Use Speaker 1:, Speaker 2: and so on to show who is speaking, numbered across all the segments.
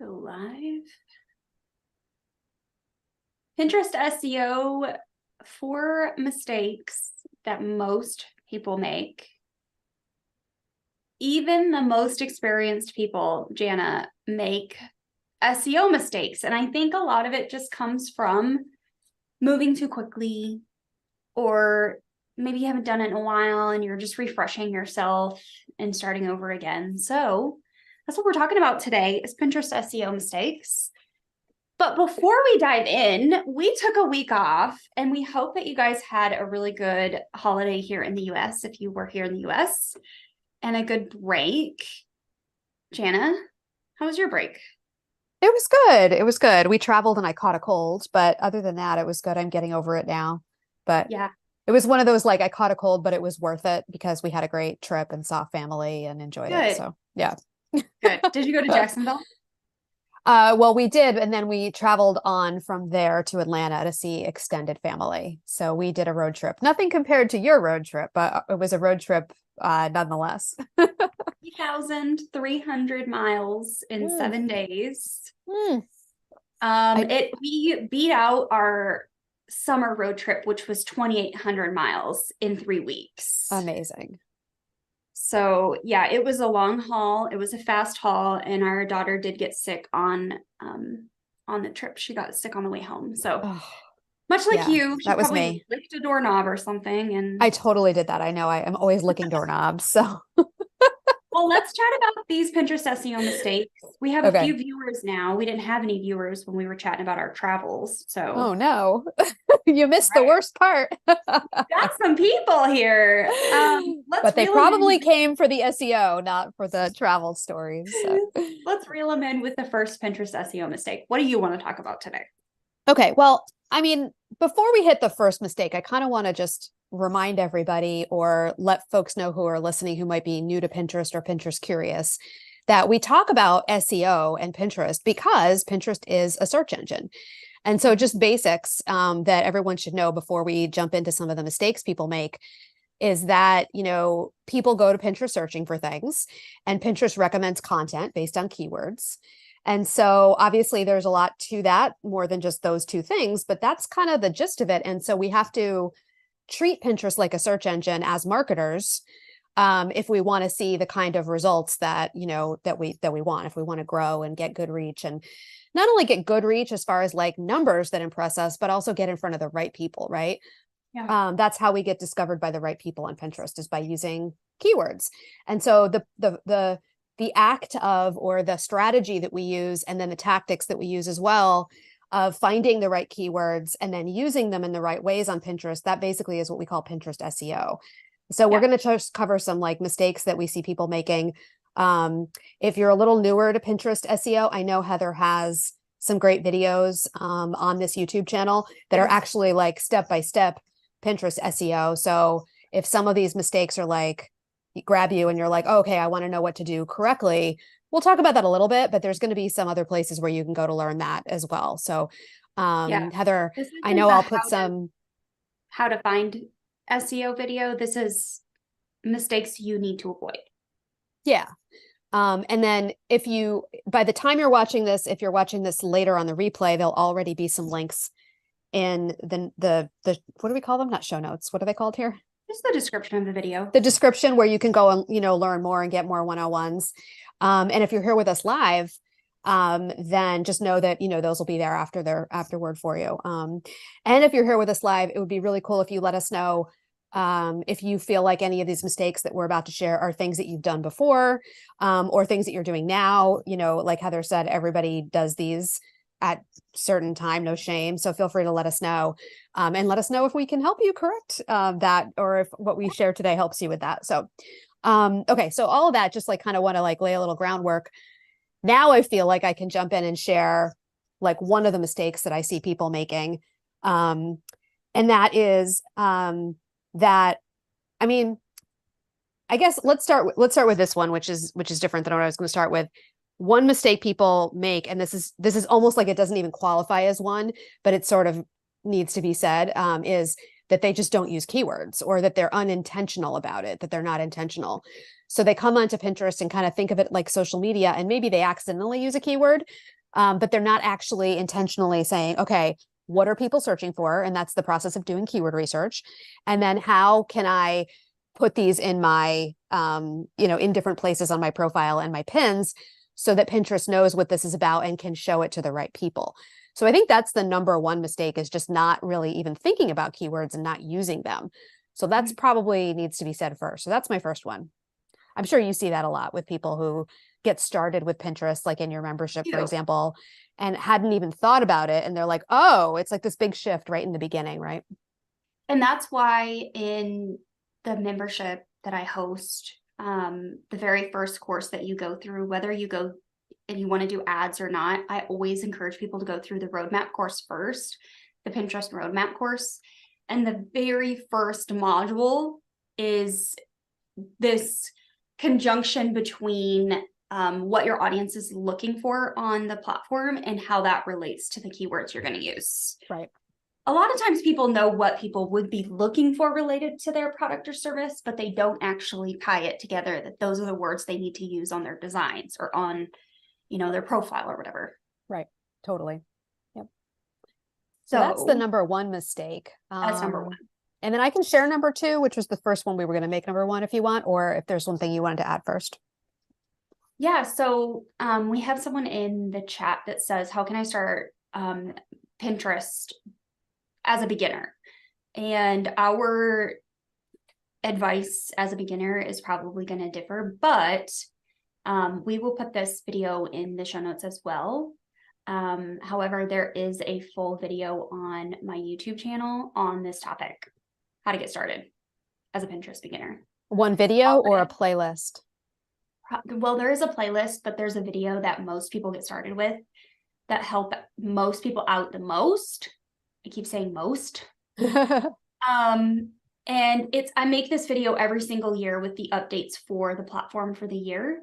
Speaker 1: Go live. Pinterest SEO, 4 mistakes that most people make. Even the most experienced people, Jana, make SEO mistakes. And I think a lot of it just comes from moving too quickly, or maybe you haven't done it in a while and you're just refreshing yourself and starting over again. So that's what we're talking about today, is Pinterest SEO mistakes. But before we dive in, we took a week off, and we hope that you guys had a really good holiday here in the US, if you were here in the US, and a good break. Jana, how was your break?
Speaker 2: It was good. It was good. We traveled and I caught a cold, but other than that, it was good. I'm getting over it now. But
Speaker 1: Yeah,
Speaker 2: it was one of those, like, I caught a cold, but it was worth it because we had a great trip and saw family and enjoyed it.
Speaker 1: good,
Speaker 2: So yeah.
Speaker 1: good. Did you go to Jacksonville?
Speaker 2: Well, we did, and then we traveled on from there to Atlanta to see extended family. So we did a road trip. Nothing compared to your road trip, but it was a road trip nonetheless.
Speaker 1: 3,300 miles in
Speaker 2: Mm,
Speaker 1: 7 days.
Speaker 2: mm. I
Speaker 1: We beat out our summer road trip, which was 2,800 miles in 3 weeks.
Speaker 2: Amazing.
Speaker 1: So yeah, it was a long haul. It was a fast haul, and our daughter did get sick on the trip. She got sick on the way home. So
Speaker 2: Oh,
Speaker 1: much like
Speaker 2: yeah,
Speaker 1: you, she
Speaker 2: that was
Speaker 1: probably
Speaker 2: me.
Speaker 1: licked a doorknob or something.
Speaker 2: I
Speaker 1: And
Speaker 2: totally did that. I know I am always licking doorknobs. So
Speaker 1: well, let's chat about these Pinterest SEO mistakes. We have a
Speaker 2: okay.
Speaker 1: few viewers now. We didn't have any viewers when we were chatting about our travels. So
Speaker 2: Oh no. You missed the
Speaker 1: right,
Speaker 2: worst part.
Speaker 1: got some people here. Let's
Speaker 2: But they
Speaker 1: reel them
Speaker 2: probably
Speaker 1: in.
Speaker 2: came for the SEO, not for the travel stories. So
Speaker 1: Let's reel them in with the first Pinterest SEO mistake. What do you want to talk about today?
Speaker 2: okay, well, I mean, before we hit the first mistake, I kind of want to just remind everybody or let folks know who are listening who might be new to Pinterest or Pinterest curious that we talk about SEO and Pinterest because Pinterest is a search engine. And so just basics that everyone should know before we jump into some of the mistakes people make is that, people go to Pinterest searching for things, and Pinterest recommends content based on keywords. And so obviously there's a lot to that, more than just those two things, but that's kind of the gist of it. And so we have to treat Pinterest like a search engine as marketers, if we want to see the kind of results that, that we want, if we want to grow and get good reach, and not only get good reach as far as like numbers that impress us, but also get in front of the right people, right?
Speaker 1: Yeah.
Speaker 2: That's how we get discovered by the right people on Pinterest, is by using keywords. And so the act of, or the strategy that we use, and then the tactics that we use as well, of finding the right keywords and then using them in the right ways on Pinterest, that basically is what we call Pinterest SEO. So we're
Speaker 1: Yeah.
Speaker 2: going to just cover some like mistakes that we see people making. If you're a little newer to Pinterest SEO, I know Heather has some great videos on this YouTube channel that are
Speaker 1: Yes.
Speaker 2: actually like step-by-step Pinterest SEO. So if some of these mistakes are like grab you and you're like, oh, okay, I want to know what to do correctly, we'll talk about that a little bit, but there's going to be some other places where you can go to learn that as well. So
Speaker 1: Yeah.
Speaker 2: Heather,
Speaker 1: This
Speaker 2: I
Speaker 1: isn't
Speaker 2: know
Speaker 1: a
Speaker 2: I'll put some.
Speaker 1: how to find SEO video. This is mistakes you need to avoid.
Speaker 2: Yeah. And then by the time you're watching this, if you're watching this later on the replay, there'll already be some links in the what do we call them? Not show notes. What are they called here?
Speaker 1: Just the description of the video.
Speaker 2: The description, where you can go and, learn more and get more one-on-ones. And if you're here with us live, then just know that, those will be there afterward for you. And if you're here with us live, it would be really cool if you let us know if you feel like any of these mistakes that we're about to share are things that you've done before, or things that you're doing now. Like Heather said, everybody does these at certain time, no shame. So feel free to let us know, and let us know if we can help you correct that, or if what we share today helps you with that. So, okay. So all of that, just like kind of want to like lay a little groundwork. Now I feel like I can jump in and share like one of the mistakes that I see people making. And that is, that, I mean, I guess let's start with this one, which is different than what I was going to start with. One mistake people make, and this is almost like it doesn't even qualify as one, but it sort of needs to be said, is that they just don't use keywords, or that they're unintentional about it, that they're not intentional. So they come onto Pinterest and kind of think of it like social media, and maybe they accidentally use a keyword, but they're not actually intentionally saying, okay, what are people searching for? And that's the process of doing keyword research. And then how can I put these in my, in different places on my profile and my pins so that Pinterest knows what this is about and can show it to the right people. So I think that's the number one mistake, is just not really even thinking about keywords and not using them. So that's probably needs to be said first. So that's my first one. I'm sure you see that a lot with people who get started with Pinterest, like in your membership, for example, and hadn't even thought about it. And they're like, oh, it's like this big shift right in the beginning, right?
Speaker 1: And that's why in the membership that I host, the very first course that you go through, whether you go and you want to do ads or not, I always encourage people to go through the roadmap course first, the Pinterest roadmap course. And the very first module is this conjunction between what your audience is looking for on the platform and how that relates to the keywords you're going to use.
Speaker 2: Right.
Speaker 1: A lot of times people know what people would be looking for related to their product or service, but they don't actually tie it together that those are the words they need to use on their designs or on, their profile or whatever.
Speaker 2: Right. Totally. Yep.
Speaker 1: So
Speaker 2: that's the number one mistake.
Speaker 1: That's number one.
Speaker 2: And then I can share number two, which was the first one we were going to make number one if you want, or if there's one thing you wanted to add first.
Speaker 1: Yeah. So we have someone in the chat that says, how can I start Pinterest as a beginner? And our advice as a beginner is probably going to differ, but we will put this video in the show notes as well. However, there is a full video on my YouTube channel on this topic, how to get started as a Pinterest beginner.
Speaker 2: One video or a playlist?
Speaker 1: Well, there is a playlist, but there's a video that most people get started with that help most people out the most. I keep saying most. And I make this video every single year with the updates for the platform for the year.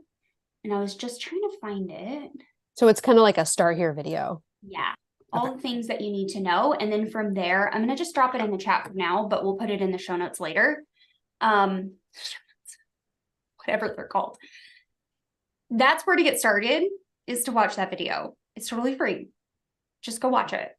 Speaker 1: And I was just trying to find it.
Speaker 2: So it's kind of like a start here video.
Speaker 1: Yeah. All the things that you need to know. And then from there, I'm going to just drop it in the chat for now, but we'll put it in the show notes later. Whatever they're called. That's where to get started, is to watch that video. It's totally free. Just go watch it.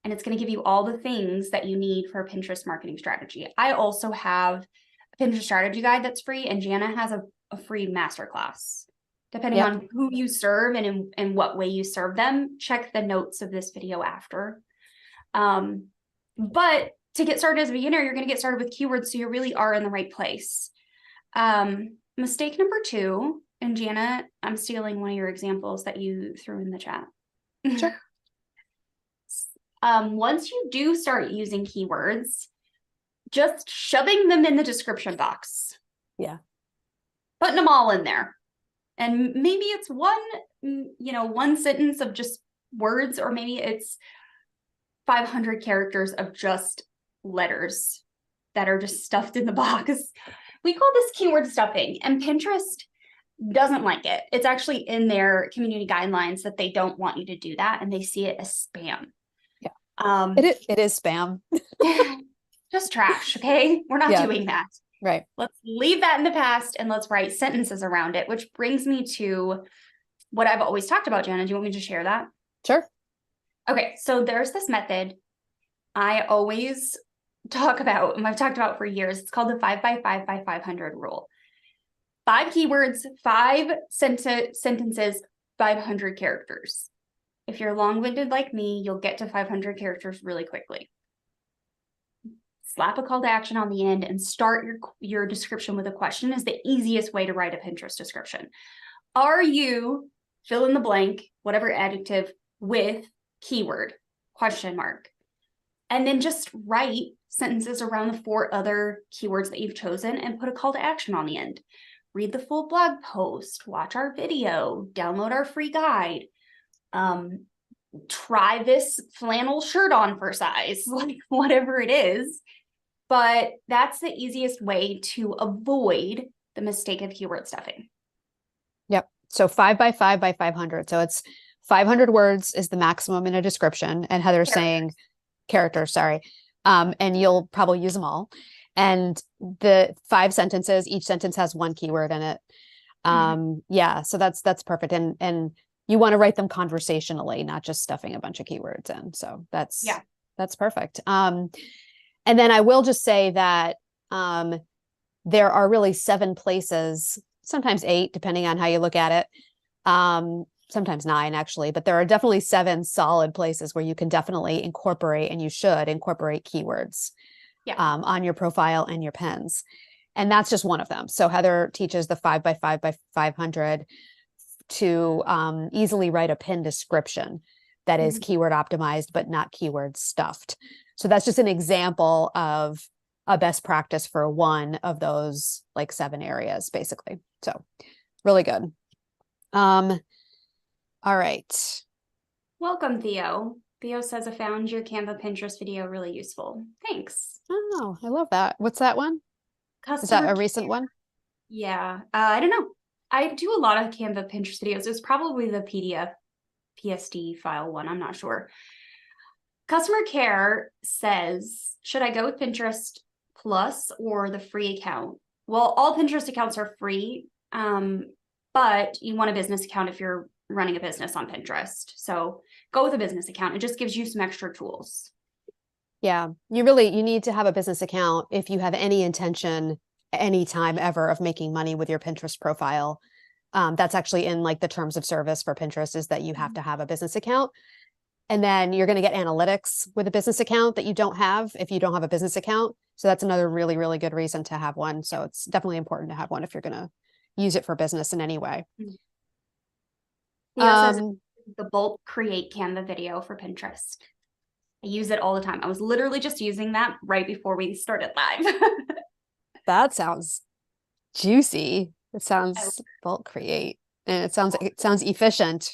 Speaker 1: And it's going to give you all the things that you need for a Pinterest marketing strategy. I also have a Pinterest strategy guide that's free, and Jana has a free masterclass. Depending on who you serve and in what way you serve them, check the notes of this video after. But to get started as a beginner, you're going to get started with keywords, so you really are in the right place. Mistake number two, and Jana, I'm stealing one of your examples that you threw in the chat.
Speaker 2: Sure.
Speaker 1: Once you do start using keywords, just shoving them in the description box.
Speaker 2: Yeah.
Speaker 1: Putting them all in there. And maybe it's one sentence of just words, or maybe it's 500 characters of just letters that are just stuffed in the box. We call this keyword stuffing, and Pinterest doesn't like it. It's actually in their community guidelines that they don't want you to do that, and they see it as spam.
Speaker 2: Yeah. It is spam.
Speaker 1: Just trash. Okay. We're not doing that.
Speaker 2: Right.
Speaker 1: Let's leave that in the past and let's write sentences around it, which brings me to what I've always talked about. Jana, do you want me to share that?
Speaker 2: Sure.
Speaker 1: Okay. So there's this method I always talk about, and I've talked about for years. It's called the 5 by 5 by 500 rule. 5 keywords, 5 sentences, 500 characters. If you're long-winded like me, you'll get to 500 characters really quickly. Slap a call to action on the end and start your description with a question is the easiest way to write a Pinterest description. Are you, fill in the blank, whatever adjective, with keyword, ? And then just write sentences around the 4 other keywords that you've chosen and put a call to action on the end. Read the full blog post, watch our video, download our free guide. Try this flannel shirt on for size, like whatever it is. But that's the easiest way to avoid the mistake of keyword stuffing.
Speaker 2: Yep. So 5 by 5 by 500. So it's 500 words is the maximum in a description. And Heather's saying characters, sorry. And you'll probably use them all. And the 5 sentences, each sentence has 1 keyword in it. Yeah, so that's perfect. And you want to write them conversationally, not just stuffing a bunch of keywords in. So that's perfect. And then I will just say that there are really 7 places, sometimes 8, depending on how you look at it. Sometimes 9 actually, but there are definitely 7 solid places where you can definitely incorporate, and you should incorporate keywords on your profile and your pins. And that's just one of them. So Heather teaches the 5x5 by 500 to easily write a pin description that is keyword optimized, but not keyword stuffed. So that's just an example of a best practice for one of those like 7 areas, basically. So really good. All right.
Speaker 1: Welcome, Theo. Theo says, I found your Canva Pinterest video really useful. Thanks.
Speaker 2: Oh, I love that. What's that one? Is
Speaker 1: Customer
Speaker 2: that a recent one?
Speaker 1: Yeah. I don't know. I do a lot of Canva Pinterest videos. It's probably the PDF PSD file one. I'm not sure. Customer care says, should I go with Pinterest Plus or the free account? Well, all Pinterest accounts are free, but you want a business account if you're running a business on Pinterest. So go with a business account. It just gives you some extra tools.
Speaker 2: Yeah, you need to have a business account if you have any intention anytime ever of making money with your Pinterest profile. That's actually in like the terms of service for Pinterest, is that you have to have a business account. And then you're going to get analytics with a business account that you don't have if you don't have a business account. So that's another really, really good reason to have one. So it's definitely important to have one if you're going to use it for business in any way.
Speaker 1: Theo says the bulk create Canva video for Pinterest. I use it all the time. I was literally just using that right before we started live.
Speaker 2: That sounds juicy. It sounds bulk create, and it sounds efficient,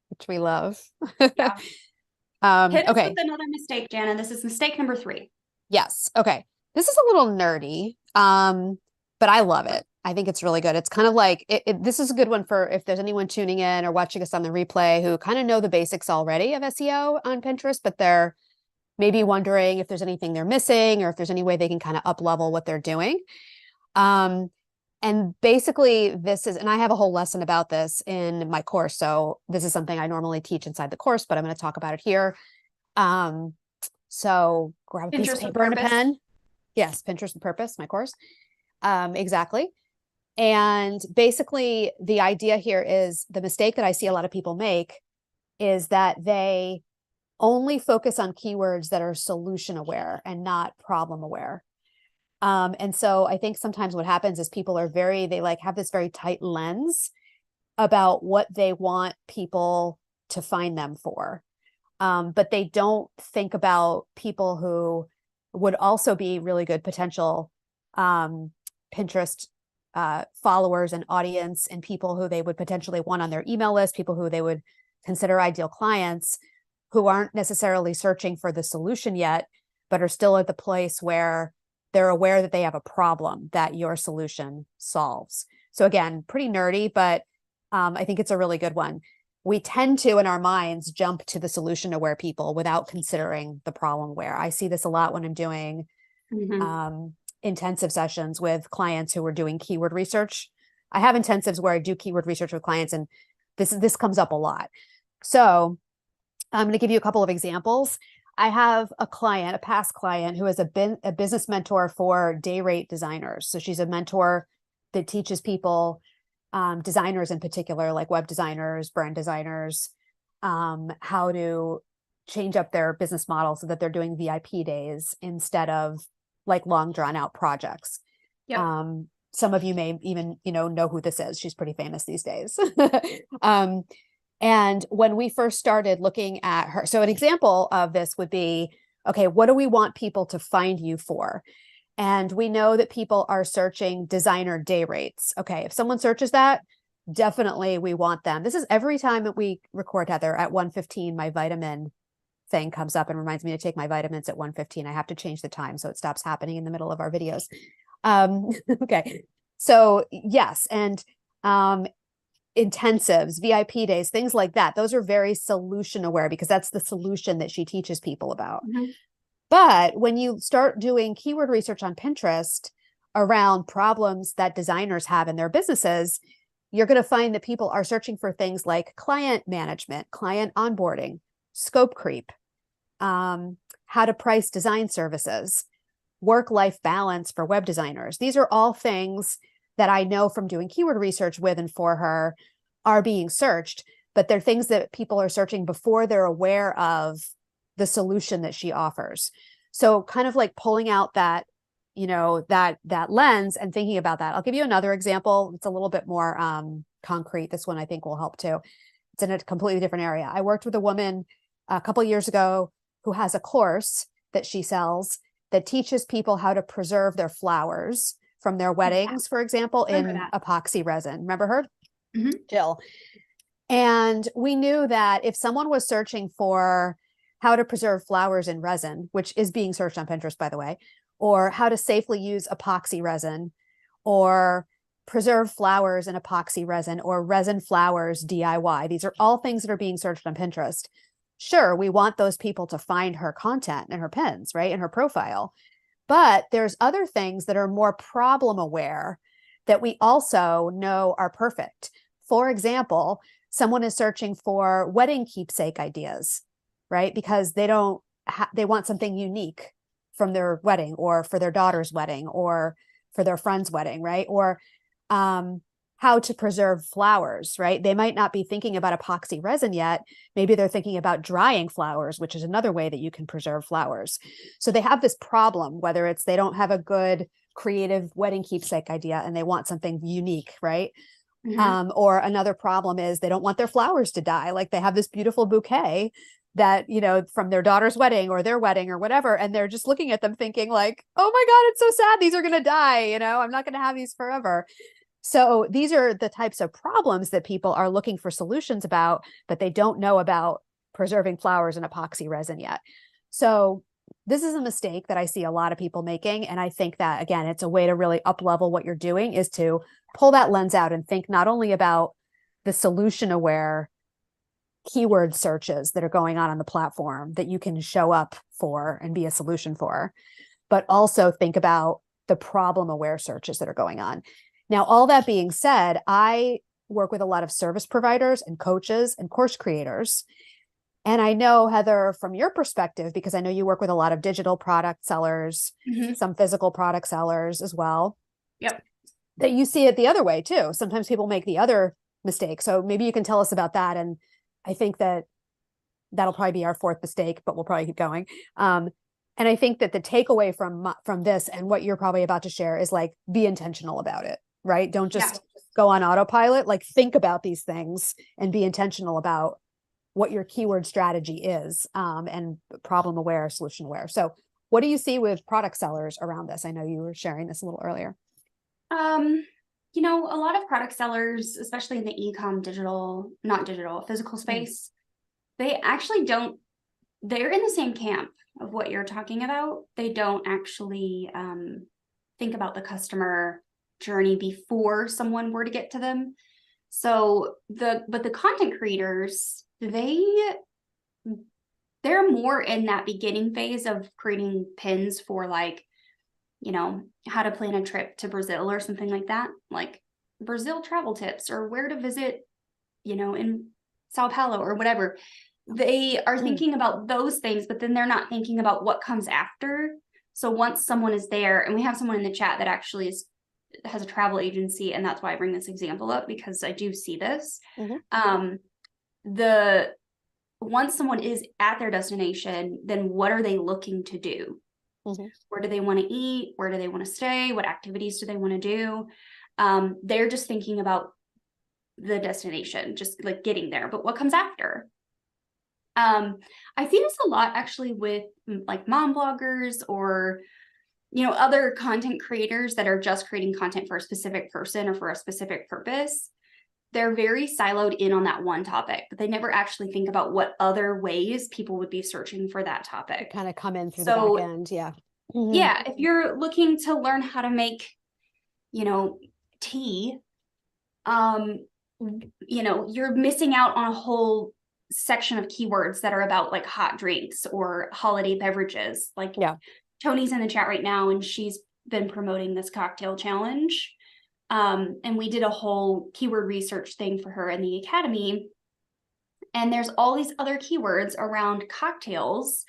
Speaker 2: which we love.
Speaker 1: Yeah. Hit us
Speaker 2: Okay.
Speaker 1: with another mistake, Jana. This is mistake number 3.
Speaker 2: Yes. Okay. This is a little nerdy, but I love it. I think it's really good. It's kind of like this is a good one for if there's anyone tuning in or watching us on the replay who kind of know the basics already of SEO on Pinterest, but they're maybe wondering if there's anything they're missing or if there's any way they can kind of up level what they're doing. And basically this is, and I have a whole lesson about this in my course. So this is something I normally teach inside the course, but I'm going to talk about it here. So grab a piece of paper and a pen. Yes, Pinterest with Purpose, my course. Exactly. And basically the idea here is the mistake that I see a lot of people make is that they only focus on keywords that are solution aware and not problem aware. And so I think sometimes what happens is people are they like have this very tight lens about what they want people to find them for. But they don't think about people who would also be really good potential Pinterest followers and audience, and people who they would potentially want on their email list, people who they would consider ideal clients, who aren't necessarily searching for the solution yet, but are still at the place where they're aware that they have a problem that your solution solves. So again, pretty nerdy, but I think it's a really good one. We tend to, in our minds, jump to the solution aware people without considering the problem aware. I see this a lot when I'm doing intensive sessions with clients who are doing keyword research. I have intensives where I do keyword research with clients, and this comes up a lot. So I'm going to give you a couple of examples. I have a past client who has been a business mentor for day rate designers. So she's a mentor that teaches people, designers in particular, like web designers, brand designers, how to change up their business model so that they're doing VIP days instead of like long drawn out projects. Yep. Some of you may even, know who this is. She's pretty famous these days. And when we first started looking at her, so an example of this would be, okay, what do we want people to find you for? And we know that people are searching designer day rates. Okay, if someone searches that, definitely we want them. This is every time that we record, Heather, at 1:15, my vitamin thing comes up and reminds me to take my vitamins at 1:15. I have to change the time so it stops happening in the middle of our videos. Okay, so yes, and intensives, VIP days, things like that. Those are very solution aware because that's the solution that she teaches people about. But when you start doing keyword research on Pinterest around problems that designers have in their businesses, you're going to find that people are searching for things like client management, client onboarding, scope creep, how to price design services, work-life balance for web designers. These are all things that I know from doing keyword research with and for her are being searched, but they're things that people are searching before they're aware of the solution that she offers. So kind of like pulling out that, that lens and thinking about that. I'll give you another example. It's a little bit more concrete. This one I think will help too. It's in a completely different area. I worked with a woman a couple of years ago who has a course that she sells that teaches people how to preserve their flowers from their weddings, for example, in epoxy resin. Remember her?
Speaker 1: Mm-hmm.
Speaker 2: Jill. And we knew that if someone was searching for how to preserve flowers in resin, which is being searched on Pinterest, by the way, or how to safely use epoxy resin, or preserve flowers in epoxy resin, or resin flowers DIY. These are all things that are being searched on Pinterest. Sure, we want those people to find her content and her pins, right, and her profile. But there's other things that are more problem aware that we also know are perfect. For example, someone is searching for wedding keepsake ideas, right? Because they want something unique from their wedding or for their daughter's wedding or for their friend's wedding, right? Or how to preserve flowers, right? They might not be thinking about epoxy resin yet. Maybe they're thinking about drying flowers, which is another way that you can preserve flowers. So they have this problem, whether it's they don't have a good creative wedding keepsake idea and they want something unique, right? Mm-hmm. Or another problem is they don't want their flowers to die. Like they have this beautiful bouquet that, from their daughter's wedding or their wedding or whatever. And they're just looking at them thinking like, oh my God, it's so sad. These are going to die. I'm not going to have these forever. So these are the types of problems that people are looking for solutions about, but they don't know about preserving flowers in epoxy resin yet. So this is a mistake that I see a lot of people making. And I think that, again, it's a way to really up-level what you're doing is to pull that lens out and think not only about the solution-aware keyword searches that are going on the platform that you can show up for and be a solution for, but also think about the problem-aware searches that are going on. Now, all that being said, I work with a lot of service providers and coaches and course creators. And I know, Heather, from your perspective, because I know you work with a lot of digital product sellers, mm-hmm. some physical product sellers as well.
Speaker 1: Yep.
Speaker 2: That you see it the other way too. Sometimes people make the other mistake. So maybe you can tell us about that. And I think that that'll probably be our fourth mistake, but we'll probably keep going. And I think that the takeaway from this and what you're probably about to share is like, be intentional about it, right? Don't just go on autopilot, like think about these things and be intentional about what your keyword strategy is, and problem aware, solution aware. So what do you see with product sellers around this? I know you were sharing this a little earlier.
Speaker 1: A lot of product sellers, especially in the e-com physical space, they actually they're in the same camp of what you're talking about. They don't actually think about the customer journey before someone were to get to them. So but the content creators, they're more in that beginning phase of creating pins for like, how to plan a trip to Brazil or something like that, like Brazil travel tips or where to visit, in Sao Paulo or whatever. They are thinking about those things, but then they're not thinking about what comes after. So once someone is there, and we have someone in the chat that actually has a travel agency, and that's why I bring this example up, because I do see this. Mm-hmm. Once someone is at their destination, then what are they looking to do? Mm-hmm. Where do they want to eat? Where do they want to stay? What activities do they want to do? They're just thinking about the destination, just like getting there. But what comes after? I see this a lot actually with like mom bloggers or, other content creators that are just creating content for a specific person or for a specific purpose. They're very siloed in on that one topic, but they never actually think about what other ways people would be searching for that topic.
Speaker 2: Kind of come in through the back end. Yeah.
Speaker 1: Mm-hmm. Yeah. If you're looking to learn how to make, tea, you're missing out on a whole section of keywords that are about like hot drinks or holiday beverages. Like Tony's in the chat right now, and she's been promoting this cocktail challenge. And we did a whole keyword research thing for her in the academy. And there's all these other keywords around cocktails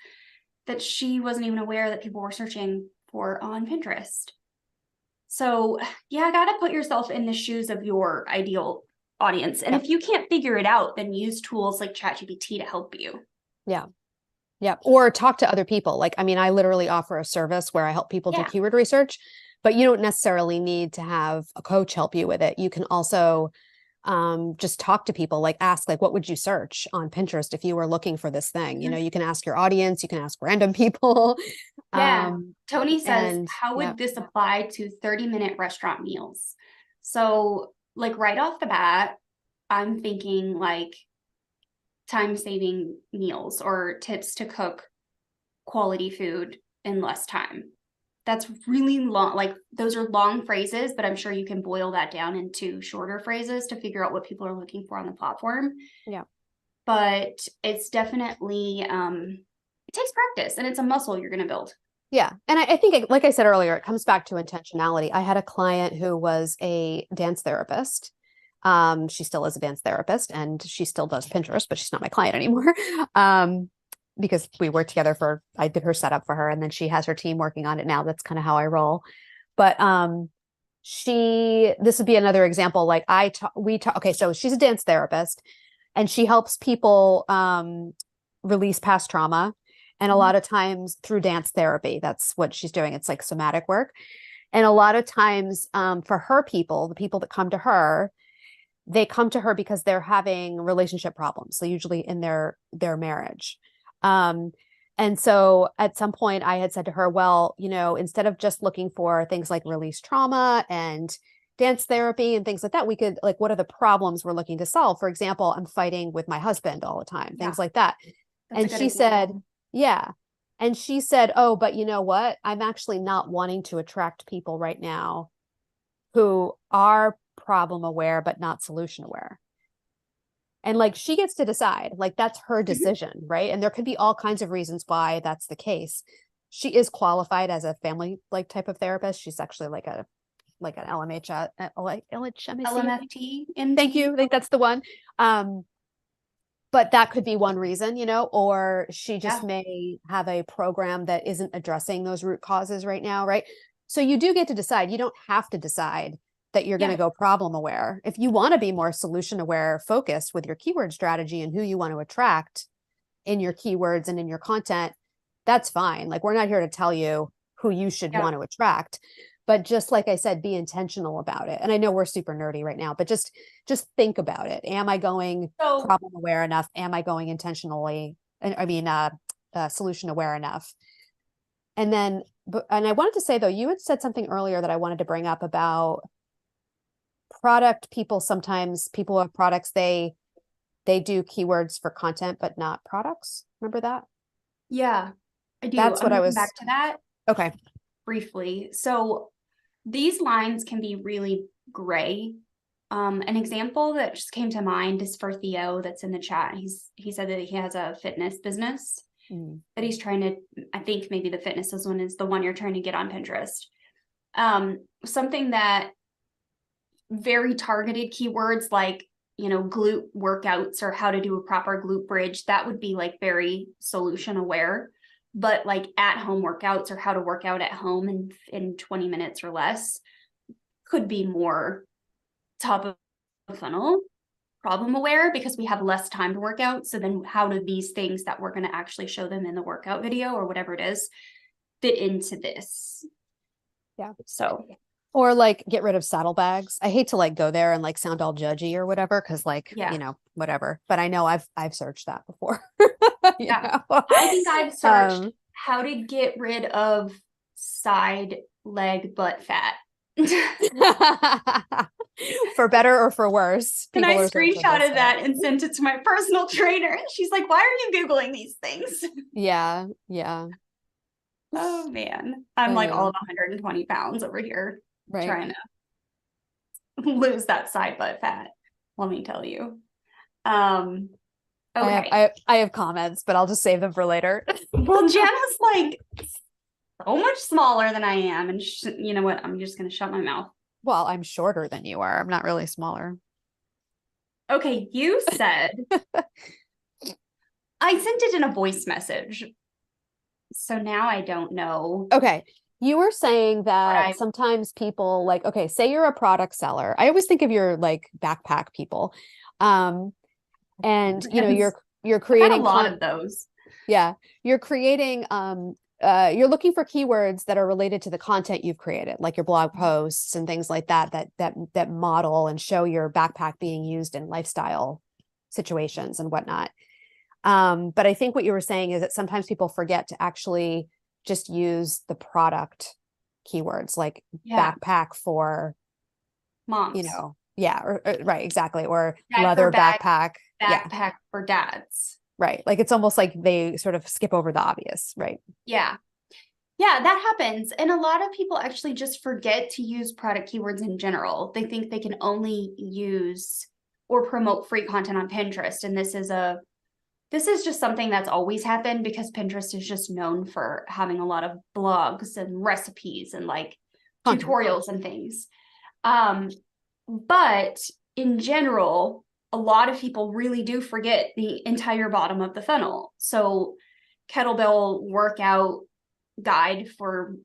Speaker 1: that she wasn't even aware that people were searching for on Pinterest. So yeah, got to put yourself in the shoes of your ideal audience. And if you can't figure it out, then use tools like ChatGPT to help you.
Speaker 2: Yeah. Yeah. Or talk to other people. Like, I mean, I literally offer a service where I help people do keyword research, but you don't necessarily need to have a coach help you with it. You can also just talk to people, like ask, like, what would you search on Pinterest if you were looking for this thing? You know, you can ask your audience, you can ask random people.
Speaker 1: Tony says, how would this apply to 30-minute restaurant meals? So like right off the bat, I'm thinking like time-saving meals or tips to cook quality food in less time. That's really long. Like those are long phrases, but I'm sure you can boil that down into shorter phrases to figure out what people are looking for on the platform.
Speaker 2: Yeah.
Speaker 1: But it's definitely, it takes practice and it's a muscle you're going to build.
Speaker 2: Yeah. And I think, like I said earlier, it comes back to intentionality. I had a client who was a dance therapist. She still is a dance therapist and she still does Pinterest, but she's not my client anymore. Because we worked together I did her setup for her and then she has her team working on it now. That's kind of how I roll. But this would be another example. Like okay, so she's a dance therapist and she helps people release past trauma. And a lot of times through dance therapy, that's what she's doing. It's like somatic work. And a lot of times for her people, the people that come to her, they come to her because they're having relationship problems. So usually in their marriage. And so at some point I had said to her, well, you know, instead of just looking for things like release trauma and dance therapy and things like that, we could like, what are the problems we're looking to solve? For example, I'm fighting with my husband all the time, things like that. And she said, and she said, oh, but you know what? I'm actually not wanting to attract people right now who are problem aware, but not solution aware. And like, she gets to decide, like, that's her decision, right? And there could be all kinds of reasons why that's the case. She is qualified as a family like type of therapist. She's actually like an LMHT.
Speaker 1: LMFT.
Speaker 2: Thank you. I think that's the one. But that could be one reason, you know, or she just may have a program that isn't addressing those root causes right now, right? So you do get to decide. You don't have to decide that you're going to go problem aware. If you want to be more solution aware focused with your keyword strategy and who you want to attract in your keywords and in your content, that's fine. Like, we're not here to tell you who you should want to attract, but just like I said, be intentional about it. And I know we're super nerdy right now, but just think about it. Am I going problem aware enough? Am I going intentionally? Solution aware enough? And then, and I wanted to say though, you had said something earlier that I wanted to bring up about product people. Sometimes people who have products, they do keywords for content, but not products. Remember that?
Speaker 1: Yeah, I do.
Speaker 2: That's what I was
Speaker 1: back to that.
Speaker 2: Okay.
Speaker 1: Briefly. So these lines can be really gray. An example that just came to mind is for Theo that's in the chat. He said that he has a fitness business that he's trying to, I think maybe the fitness one is the one you're trying to get on Pinterest. Something that very targeted keywords like, you know, glute workouts or how to do a proper glute bridge, that would be like very solution aware. But like at home workouts or how to work out at home in 20 minutes or less could be more top of the funnel problem aware because we have less time to work out. So then how do these things that we're going to actually show them in the workout video or whatever it is fit into this?
Speaker 2: Yeah.
Speaker 1: So,
Speaker 2: or like get rid of saddlebags. I hate to like go there and like sound all judgy or whatever. Cause like, you know, whatever, but I know I've searched that before.
Speaker 1: I think I've searched how to get rid of side leg butt fat.
Speaker 2: For better or for worse.
Speaker 1: And I screenshotted that and sent it to my personal trainer. And she's like, why are you Googling these things?
Speaker 2: Yeah. Yeah.
Speaker 1: Oh man. I'm like all of 120 pounds over here trying to lose that side butt fat. Let me tell you. Okay.
Speaker 2: I have comments, but I'll just save them for later.
Speaker 1: Well, Jana's like so much smaller than I am. And you know what? I'm just going to shut my mouth.
Speaker 2: Well, I'm shorter than you are. I'm not really smaller.
Speaker 1: Okay. You said I sent it in a voice message. So now I don't know.
Speaker 2: Okay. You were saying that
Speaker 1: I-
Speaker 2: sometimes people like, okay, say you're a product seller. I always think of your like backpack people. Um, and you know,
Speaker 1: Yes.
Speaker 2: you're
Speaker 1: I've had a
Speaker 2: creating
Speaker 1: lot of those.
Speaker 2: yeah, you're creating you're looking for keywords that are related to the content you've created, like your blog posts and things like that model and show your backpack being used in lifestyle situations and whatnot. But I think what you were saying is that sometimes people forget to actually just use the product keywords, like
Speaker 1: Yeah.
Speaker 2: backpack for,
Speaker 1: Moms.
Speaker 2: yeah, or right, exactly, or
Speaker 1: Dad
Speaker 2: leather
Speaker 1: for bag,
Speaker 2: backpack. Yeah,
Speaker 1: backpack for dads.
Speaker 2: right. Like it's almost like they sort of skip over the obvious, right?
Speaker 1: Yeah. Yeah, that happens. And a lot of people actually just forget to use product keywords in general. They think they can only use or promote free content on Pinterest. And this is just something that's always happened because Pinterest is just known for having a lot of blogs and recipes and like
Speaker 2: Content.
Speaker 1: tutorials and things. But in general, a lot of people really do forget the entire bottom of the funnel. So kettlebell workout guide for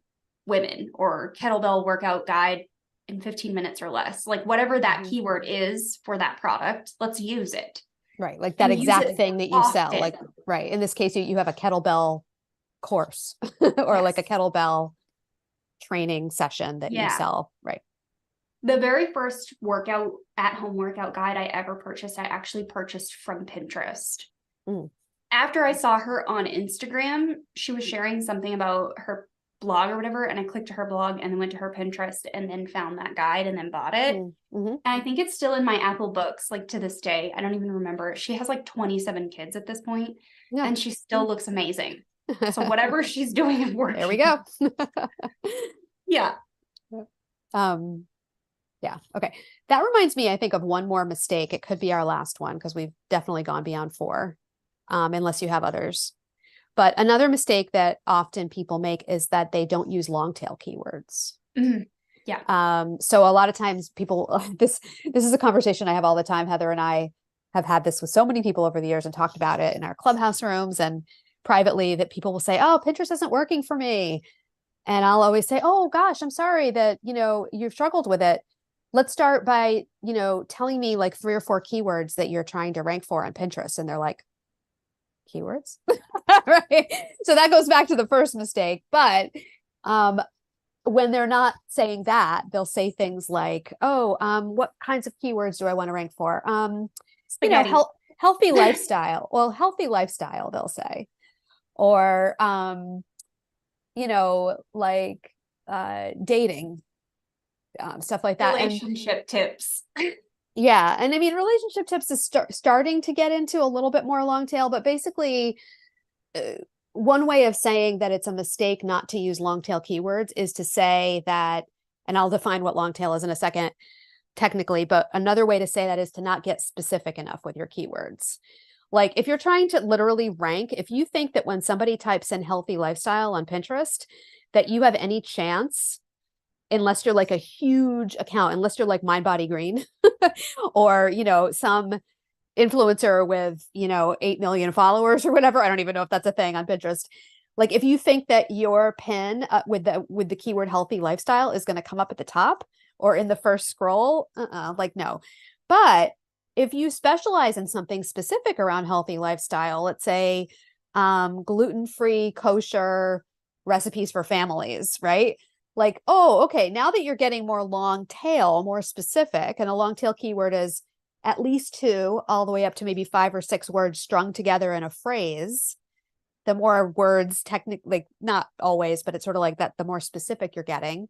Speaker 1: women or kettlebell workout guide in 15 minutes or less, like whatever that keyword is for that product, let's use it.
Speaker 2: Right. Like that
Speaker 1: And use
Speaker 2: exact
Speaker 1: it
Speaker 2: thing that you sell.
Speaker 1: often.
Speaker 2: Like, right. In this case, you have a kettlebell course or like a
Speaker 1: Yes.
Speaker 2: kettlebell training session that you
Speaker 1: Yeah.
Speaker 2: sell. Right.
Speaker 1: The very first at home workout guide I ever purchased, I actually purchased from Pinterest.
Speaker 2: Mm.
Speaker 1: After I saw her on Instagram, she was sharing something about her blog or whatever, and I clicked to her blog and then went to her Pinterest and then found that guide and then bought it.
Speaker 2: Mm-hmm.
Speaker 1: And I think it's still in my Apple books, like to this day. I don't even remember. She has like 27 kids at this point,
Speaker 2: Yeah.
Speaker 1: and she still looks amazing. So whatever she's doing is working.
Speaker 2: There we go.
Speaker 1: Yeah.
Speaker 2: Yeah. Okay. That reminds me, I think, of one more mistake. It could be our last one because we've definitely gone beyond 4, unless you have others. But another mistake that often people make is that they don't use long tail keywords.
Speaker 1: Mm-hmm. Yeah.
Speaker 2: So a lot of times people, this is a conversation I have all the time. Heather and I have had this with so many people over the years and talked about it in our clubhouse rooms and privately, that people will say, oh, Pinterest isn't working for me. And I'll always say, oh gosh, I'm sorry that, you've struggled with it. Let's start by, telling me like 3 or 4 keywords that you're trying to rank for on Pinterest. And they're like, keywords? Right. So that goes back to the first mistake. But when they're not saying that, they'll say things like, oh, what kinds of keywords do I want to rank for?
Speaker 1: Spaghetti.
Speaker 2: Healthy lifestyle. Well, healthy lifestyle, they'll say. Or, like dating, stuff like that.
Speaker 1: Relationship tips.
Speaker 2: Yeah. And I mean, relationship tips is starting to get into a little bit more long tail, but basically, one way of saying that it's a mistake not to use long tail keywords is to say that, and I'll define what long tail is in a second, technically, but another way to say that is to not get specific enough with your keywords. Like if you're trying to literally rank, if you think that when somebody types in healthy lifestyle on Pinterest, that you have any chance, unless you're like a huge account, unless you're like Mind Body Green or, some influencer with 8 million followers or whatever. I don't even know if that's a thing on Pinterest. Like if you think that your pin with the keyword healthy lifestyle is going to come up at the top or in the first scroll, like no. But if you specialize in something specific around healthy lifestyle, let's say gluten-free kosher recipes for families, right? Like, oh, okay, now that you're getting more long tail, more specific, and a long tail keyword is at least 2, all the way up to maybe 5 or 6 words strung together in a phrase. The more words, technically, like not always, but it's sort of like that, the more specific you're getting.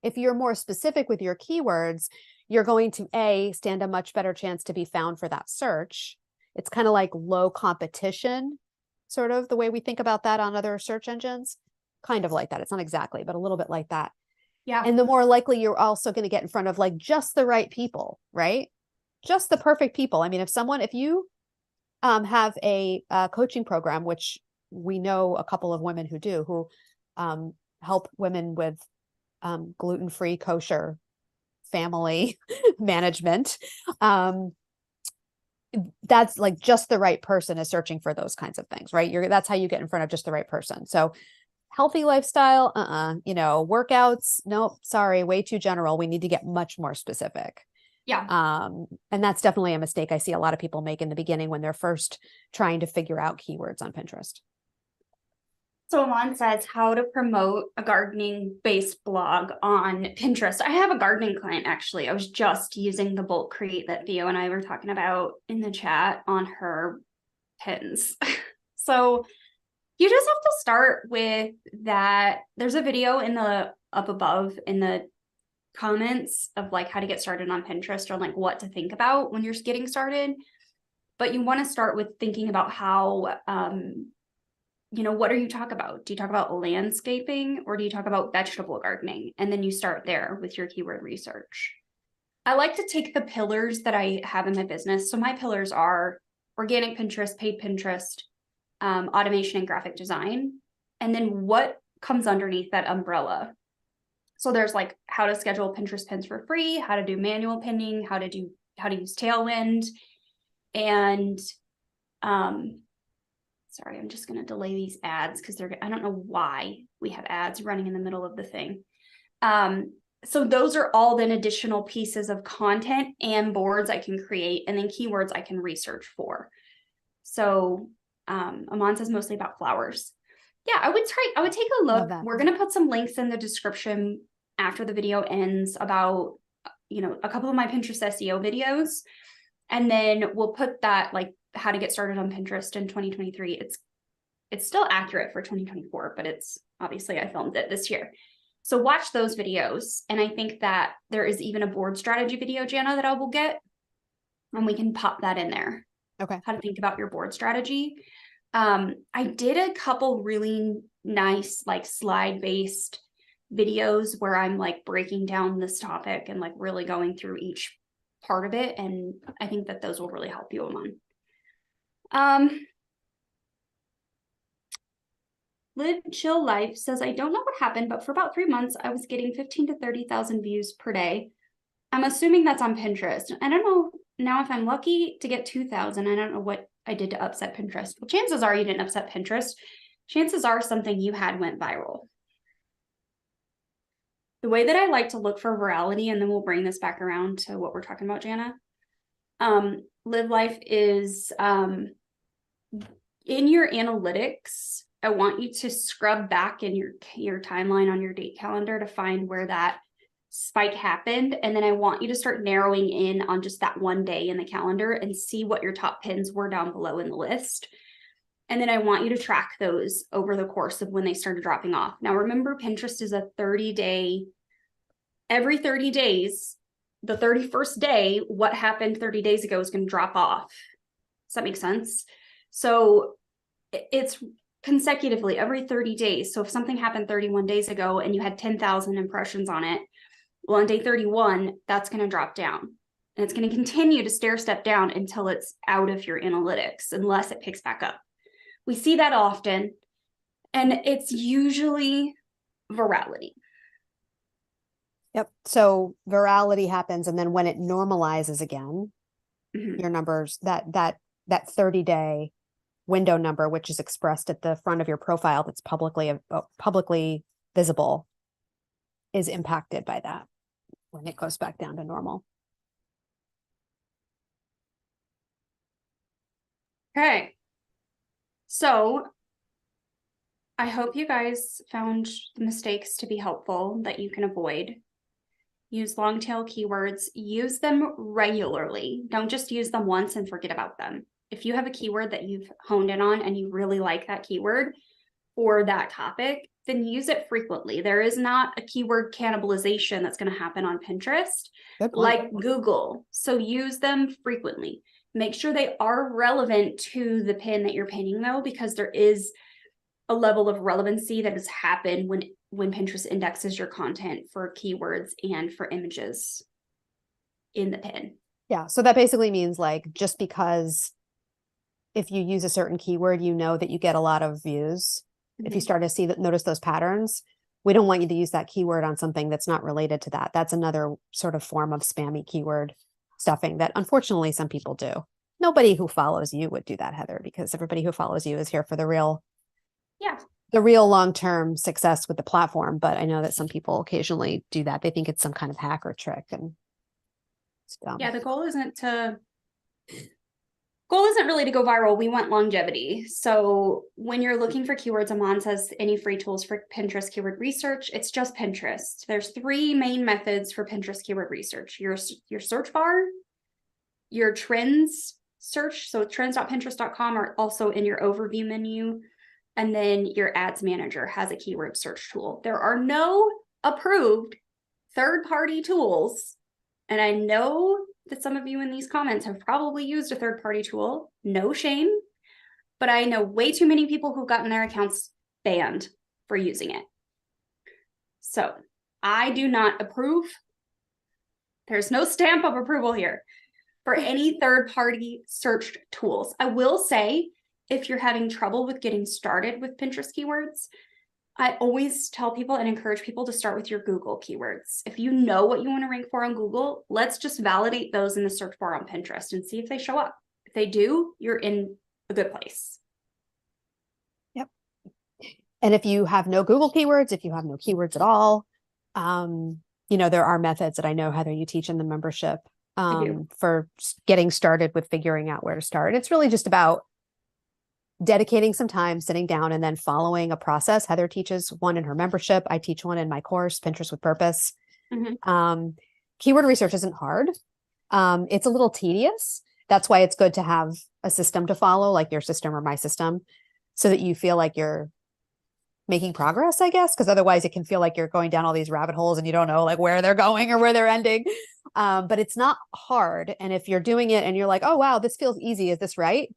Speaker 2: If you're more specific with your keywords, you're going to stand a much better chance to be found for that search. It's kind of like low competition, sort of the way we think about that on other search engines. Kind of like that. It's not exactly, but a little bit like that.
Speaker 1: Yeah.
Speaker 2: And the more likely you're also going to get in front of like just the right people, right? Just the perfect people. I mean, if have a coaching program, which we know a couple of women who do, who help women with gluten-free, kosher family management. That's like just the right person is searching for those kinds of things, right? That's how you get in front of just the right person. So healthy lifestyle, workouts, nope, sorry, way too general. We need to get much more specific.
Speaker 1: Yeah.
Speaker 2: And that's definitely a mistake I see a lot of people make in the beginning when they're first trying to figure out keywords on Pinterest.
Speaker 1: So Amon says how to promote a gardening based blog on Pinterest. I have a gardening client, actually. I was just using the bulk crate that Theo and I were talking about in the chat on her pins. So you just have to start with that. There's a video in the up above in the comments of like how to get started on Pinterest, or like what to think about when you're getting started. But you want to start with thinking about how, what do you talk about? Do you talk about landscaping, or do you talk about vegetable gardening? And then you start there with your keyword research. I like to take the pillars that I have in my business. So my pillars are organic Pinterest, paid Pinterest, automation, and graphic design. And then what comes underneath that umbrella. So there's like how to schedule Pinterest pins for free, how to do manual pinning, how to use Tailwind. And sorry, I'm just going to delay these ads because I don't know why we have ads running in the middle of the thing. So those are all then additional pieces of content and boards I can create, and then keywords I can research for. So Amon says mostly about flowers. Yeah, I would take a look. We're going to put some links in the description after the video ends about, a couple of my Pinterest SEO videos. And then we'll put that like how to get started on Pinterest in 2023. It's still accurate for 2024, but it's obviously I filmed it this year. So watch those videos. And I think that there is even a board strategy video, Jana, that I will get, and we can pop that in there.
Speaker 2: Okay.
Speaker 1: How to think about your board strategy. I did a couple really nice like slide-based videos where I'm like breaking down this topic and like really going through each part of it. And I think that those will really help you, Amon. Live Chill Life says, I don't know what happened, but for about 3 months, I was getting 15 to 30,000 views per day. I'm assuming that's on Pinterest. I don't know now if I'm lucky to get 2,000. I don't know what I did to upset Pinterest. Well, chances are you didn't upset Pinterest. Chances are something you had went viral. The way that I like to look for virality, and then we'll bring this back around to what we're talking about, Jana. Live Life is in your analytics. I want you to scrub back in your timeline on your date calendar to find where that spike happened. And then I want you to start narrowing in on just that one day in the calendar and see what your top pins were down below in the list. And then I want you to track those over the course of when they started dropping off. Now, remember, Pinterest is a 30-day, every 30 days, the 31st day, what happened 30 days ago is going to drop off. Does that make sense? So it's consecutively every 30 days. So if something happened 31 days ago and you had 10,000 impressions on it, well, on day 31, that's going to drop down. And it's going to continue to stair step down until it's out of your analytics, unless it picks back up. We see that often, and it's usually virality.
Speaker 2: Yep. So virality happens, and then when it normalizes again, your numbers, that 30-day window number, which is expressed at the front of your profile, that's publicly visible, is impacted by that when it goes back down to normal.
Speaker 1: Okay. So I hope you guys found the mistakes to be helpful that you can avoid. Use long tail keywords, use them regularly. Don't just use them once and forget about them. If you have a keyword that you've honed in on and you really like that keyword or that topic, then use it frequently. There is not a keyword cannibalization that's going to happen on Pinterest like Google. So use them frequently. Make sure they are relevant to the pin that you're pinning, though, because there is a level of relevancy that has happened when Pinterest indexes your content for keywords and for images in the pin.
Speaker 2: Yeah. So that basically means like just because if you use a certain keyword, you know that you get a lot of views. If you start to see that, notice those patterns, we don't want you to use that keyword on something that's not related to that. That's another sort of form of spammy keyword stuffing that unfortunately some people do. Nobody who follows you would do that, Heather, because everybody who follows you is here for the real long-term success with the platform. But I know that some people occasionally do that. They think it's some kind of hack or trick, and it's dumb.
Speaker 1: Yeah, the goal isn't really to go viral. We want longevity. So when you're looking for keywords, Aman says any free tools for Pinterest keyword research, it's just Pinterest. There's 3 main methods for Pinterest keyword research. Your search bar, your trends search, so trends.pinterest.com are also in your overview menu. And then your ads manager has a keyword search tool. There are no approved third-party tools. And I know that some of you in these comments have probably used a third-party tool. No shame. But I know way too many people who've gotten their accounts banned for using it. So I do not approve. There's no stamp of approval here for any third-party search tools. I will say, if you're having trouble with getting started with Pinterest keywords, I always tell people and encourage people to start with your Google keywords. If you know what you want to rank for on Google, let's just validate those in the search bar on Pinterest and see if they show up. If they do, you're in a good place.
Speaker 2: Yep. And if you have no Google keywords, if you have no keywords at all, there are methods that I know, Heather, you teach in the membership for getting started with figuring out where to start. It's really just about dedicating some time, sitting down, and then following a process. Heather teaches one in her membership. I teach one in my course, Pinterest with Purpose. Keyword research isn't hard. It's a little tedious. That's why it's good to have a system to follow, like your system or my system, so that you feel like you're making progress, I guess, because otherwise it can feel like you're going down all these rabbit holes and you don't know like where they're going or where they're ending. But it's not hard. And if you're doing it and you're like, oh, wow, this feels easy. Is this right?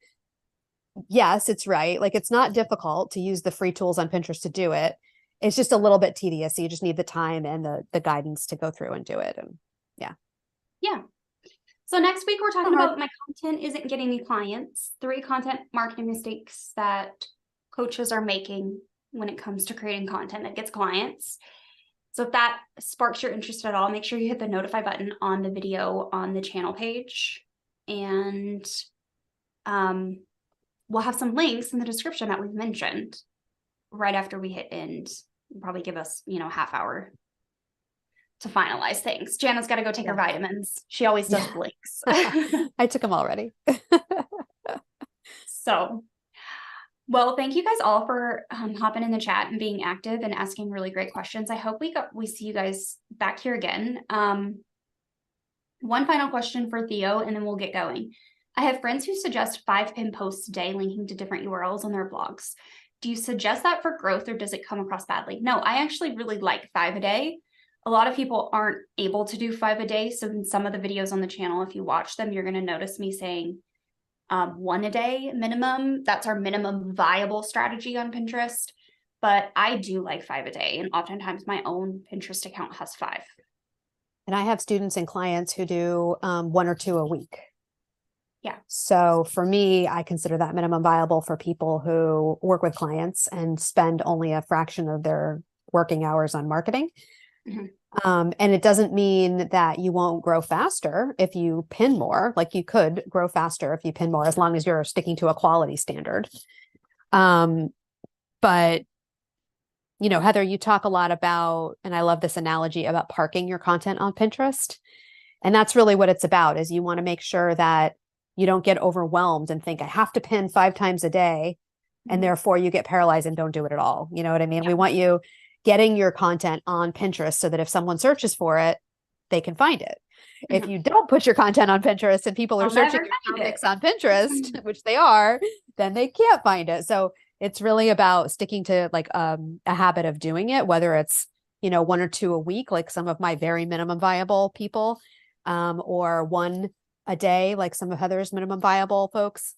Speaker 2: Yes, it's right. Like, it's not difficult to use the free tools on Pinterest to do it. It's just a little bit tedious. So you just need the time and the guidance to go through and do it. And yeah.
Speaker 1: So next week we're talking about my content isn't getting me clients. 3 content marketing mistakes that coaches are making when it comes to creating content that gets clients. So if that sparks your interest at all, make sure you hit the notify button on the video on the channel page. And we'll have some links in the description that we've mentioned right after we hit end. Probably give us, half hour to finalize things. Jana's got to go take her vitamins. She always does blinks.
Speaker 2: I took them already.
Speaker 1: So, well, thank you guys all for hopping in the chat and being active and asking really great questions. I hope we see you guys back here again. One final question for Theo, and then we'll get going. I have friends who suggest 5 pin posts a day linking to different URLs on their blogs. Do you suggest that for growth, or does it come across badly? No, I actually really like 5 a day. A lot of people aren't able to do 5 a day. So in some of the videos on the channel, if you watch them, you're going to notice me saying 1 a day minimum. That's our minimum viable strategy on Pinterest. But I do like 5 a day. And oftentimes my own Pinterest account has 5.
Speaker 2: And I have students and clients who do 1 or 2 a week.
Speaker 1: Yeah.
Speaker 2: So for me, I consider that minimum viable for people who work with clients and spend only a fraction of their working hours on marketing. And it doesn't mean that you won't grow faster if you pin more. Like, you could grow faster if you pin more, as long as you're sticking to a quality standard. But Heather, you talk a lot about, and I love this analogy about parking your content on Pinterest. And that's really what it's about, is you want to make sure that you don't get overwhelmed and think, I have to pin 5 times a day. And therefore you get paralyzed and don't do it at all. You know what I mean? Yeah. We want you getting your content on Pinterest so that if someone searches for it, they can find it. If you don't put your content on Pinterest and people are searching your topics on Pinterest, which they are, then they can't find it. So it's really about sticking to like a habit of doing it, whether it's, 1 or 2 a week, like some of my very minimum viable people, or 1 a day, like some of Heather's minimum viable folks,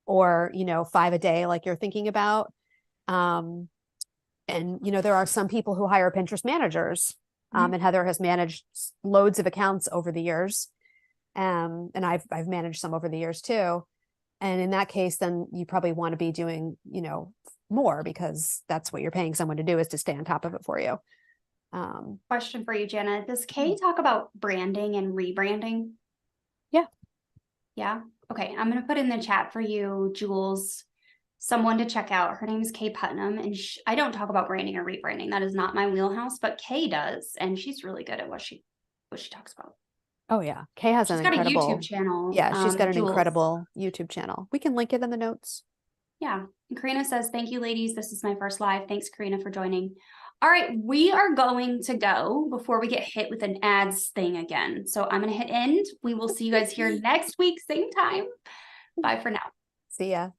Speaker 2: or, 5 a day, like you're thinking about. And, there are some people who hire Pinterest managers, and Heather has managed loads of accounts over the years. And I've managed some over the years too. And in that case, then you probably want to be doing, you know, more, because that's what you're paying someone to do, is to stay on top of it for you.
Speaker 1: Question for you, Jana. Does Kay talk about branding and rebranding?
Speaker 2: Yeah.
Speaker 1: Yeah. Okay. I'm going to put in the chat for you, Jules, someone to check out. Her name is Kay Putnam, and I don't talk about branding or rebranding. That is not my wheelhouse, but Kay does, and she's really good at what she talks about.
Speaker 2: Oh yeah. Kay has
Speaker 1: She's
Speaker 2: an
Speaker 1: got a
Speaker 2: incredible
Speaker 1: YouTube channel.
Speaker 2: Yeah, she's got an
Speaker 1: Jules.
Speaker 2: incredible YouTube channel. We can link it in the notes.
Speaker 1: Yeah. And Karina says, thank you, ladies. This is my first live. Thanks, Karina, for joining. All right, we are going to go before we get hit with an ads thing again. So I'm going to hit end. We will see you guys here next week, same time. Bye for now.
Speaker 2: See ya.